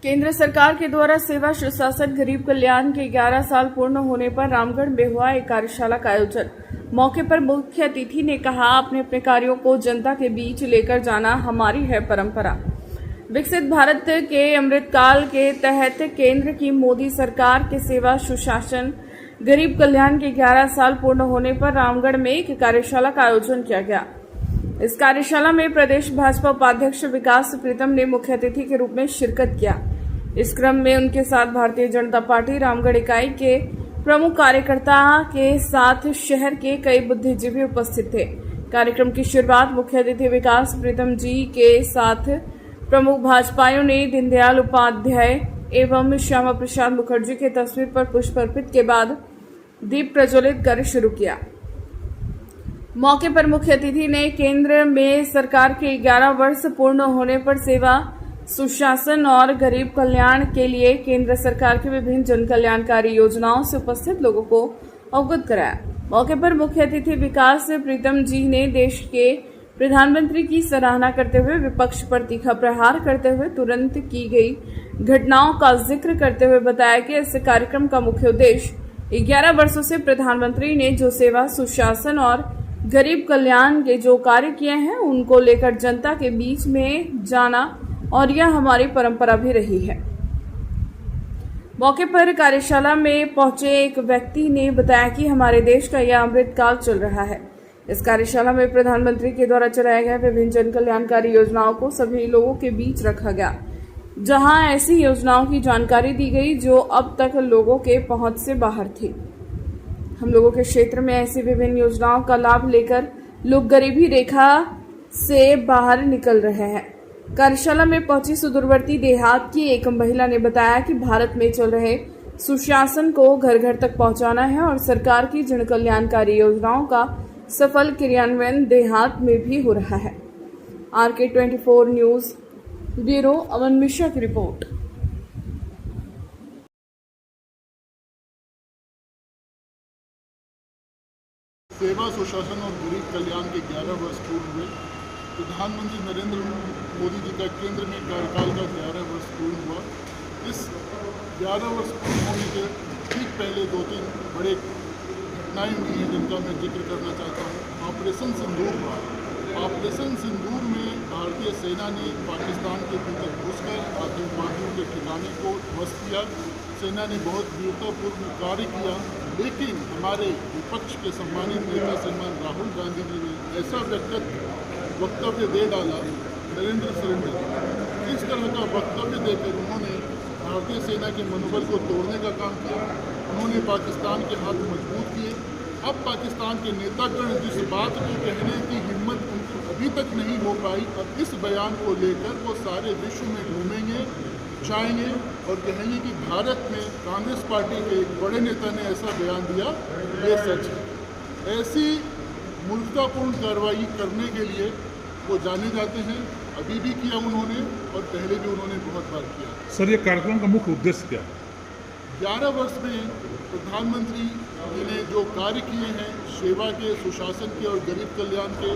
केंद्र सरकार के द्वारा सेवा सुशासन गरीब कल्याण के 11 साल पूर्ण होने पर रामगढ़ में हुआ एक कार्यशाला का आयोजन। मौके पर मुख्य अतिथि ने कहा, अपने अपने कार्यों को जनता के बीच लेकर जाना हमारी है परंपरा। विकसित भारत के अमृतकाल के तहत केंद्र की मोदी सरकार के सेवा सुशासन गरीब कल्याण के 11 साल पूर्ण होने पर रामगढ़ में एक कार्यशाला का आयोजन किया गया। इस कार्यशाला में प्रदेश भाजपा उपाध्यक्ष विकास प्रीतम ने मुख्य अतिथि के रूप में शिरकत किया। इस क्रम में उनके साथ भारतीय जनता पार्टी रामगढ़ इकाई के प्रमुख कार्यकर्ता के साथ शहर के कई बुद्धिजीवी उपस्थित थे। कार्यक्रम की शुरुआत मुख्य अतिथि विकास प्रीतम जी के साथ प्रमुख भाजपाइयों ने दीनदयाल उपाध्याय एवं श्यामा प्रसाद मुखर्जी के तस्वीर पर पुष्प अर्पित के बाद दीप प्रज्वलित कर शुरू किया। मौके पर मुख्य अतिथि ने केंद्र में सरकार के 11 वर्ष पूर्ण होने पर सेवा सुशासन और गरीब कल्याण के लिए केंद्र सरकार की विभिन्न जन कल्याणकारी योजनाओं से उपस्थित लोगों को अवगत कराया। मौके पर मुख्य अतिथि विकास प्रीतम जी ने देश के प्रधानमंत्री की सराहना करते हुए विपक्ष पर तीखा प्रहार करते हुए तुरंत की गई घटनाओं का जिक्र करते हुए बताया कि इस कार्यक्रम का मुख्य उद्देश्य 11 वर्षों से प्रधानमंत्री ने जो सेवा सुशासन और गरीब कल्याण के जो कार्य किए हैं उनको लेकर जनता के बीच में जाना और यह हमारी परंपरा भी रही है। मौके पर कार्यशाला में पहुंचे एक व्यक्ति ने बताया कि हमारे देश का यह अमृतकाल चल रहा है। इस कार्यशाला में प्रधानमंत्री के द्वारा चलाए गए विभिन्न जन कल्याणकारी योजनाओं को सभी लोगों के बीच रखा गया, जहां ऐसी योजनाओं की जानकारी दी गई जो अब तक लोगों के पहुंच से बाहर थी। हम लोगों के क्षेत्र में ऐसी विभिन्न योजनाओं का लाभ लेकर लोग गरीबी रेखा से बाहर निकल रहे हैं। कार्यशाला में पहुंची सुदूरवर्ती देहात की एक महिला ने बताया कि भारत में चल रहे सुशासन को घर घर तक पहुंचाना है और सरकार की जन कल्याणकारी योजनाओं का सफल क्रियान्वयन देहात में भी हो रहा है। RK24 न्यूज ब्यूरो अमन मिश्रा की रिपोर्ट। सेवा सुशासन और गरीब कल्याण के 11 वर्ष पूर्ण हुए। प्रधानमंत्री नरेंद्र मोदी जी का केंद्र में कार्यकाल का 11 वर्ष पूर्ण हुआ। इस 11 वर्ष पूर्ण होने के ठीक पहले 2-3 बड़े घटनाएं हुई हैं जिनका मैं जिक्र करना चाहता हूँ। ऑपरेशन सिंदूर हुआ। ऑपरेशन सिंदूर में भारतीय सेना ने पाकिस्तान के भीतर घुसकर आतंकवादियों के ठिकाने को ध्वस्त किया। सेना ने बहुत वीरतापूर्ण कार्य किया, लेकिन हमारे विपक्ष के सम्मानित नेता श्रीमान राहुल गांधी जी ने ऐसा वक्तव्य दे डाला, नरेंद्र सरेंडर, इस तरह का वक्तव्य देकर उन्होंने भारतीय सेना के मनोबल को तोड़ने का काम किया। उन्होंने पाकिस्तान के हाथ मजबूत किए। अब पाकिस्तान के नेतागण जिस बात को कहने की हिम्मत उनकी अभी तक नहीं हो पाई, अब इस बयान को लेकर वो सारे विश्व में घूमेंगे, चाहेंगे और कहेंगे कि भारत में कांग्रेस पार्टी के एक बड़े नेता ने ऐसा बयान दिया, ये सच है। ऐसी मूर्खतापूर्ण कार्रवाई करने के लिए वो जाने जाते हैं। अभी भी किया उन्होंने और पहले भी उन्होंने बहुत बार किया। सर, ये कार्यक्रम का मुख्य उद्देश्य क्या है? 11 वर्ष में प्रधानमंत्री जी ने जो कार्य किए हैं, सेवा के, सुशासन के और गरीब कल्याण के,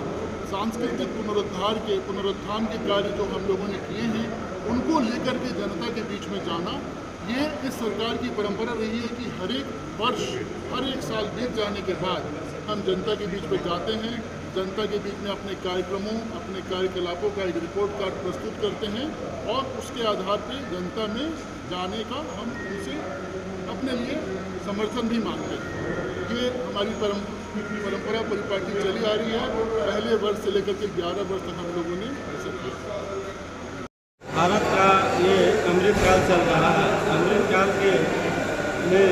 सांस्कृतिक पुनरुत्थान के कार्य जो हम लोगों ने किए हैं, उनको लेकर के जनता के बीच में जाना, ये इस सरकार की परंपरा रही है कि हर एक वर्ष, हर एक साल बीत जाने के बाद हम जनता के बीच में जाते हैं, जनता के बीच में अपने कार्यक्रमों, अपने कार्यकलापों का एक रिपोर्ट कार्ड प्रस्तुत करते हैं और उसके आधार पर जनता में जाने का हम उनसे अपने लिए समर्थन भी मांगते हैं। ये हमारी परंपरा परिपाटी चली आ रही है। पहले वर्ष से लेकर के 11 वर्ष तक हम लोगों ने ऐसा किया। भारत का ये अमृतकाल चल रहा है। अमृतकाल के में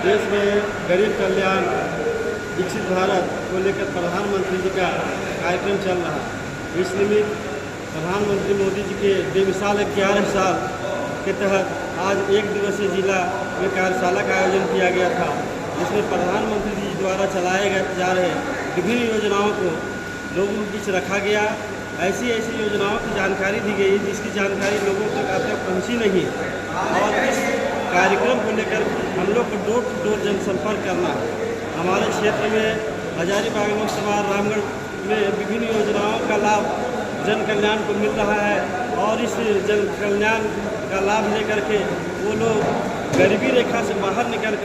देश में गरीब कल्याण विकसित भारत को लेकर प्रधानमंत्री जी का कार्यक्रम चल रहा है। इस निमित्त प्रधानमंत्री मोदी जी के बेमिसाल 11 साल के तहत आज एक दिवसीय जिला में कार्यशाला का आयोजन किया गया था, जिसमें प्रधानमंत्री जी द्वारा चलाए जा रहे विभिन्न योजनाओं को लोगों के बीच रखा गया। ऐसी योजनाओं की जानकारी दी गई जिसकी जानकारी लोगों तक अब तक पहुँची नहीं और इस कार्यक्रम को लेकर हम लोग को डोर टू डोर जनसंपर्क करना। हमारे क्षेत्र में हजारीबाग लोकसभा रामगढ़ में विभिन्न योजनाओं का लाभ जन कल्याण को मिल रहा है। और इस जन कल्याण का लाभ लेकर के वो लोग गरीबी रेखा से बाहर निकल कर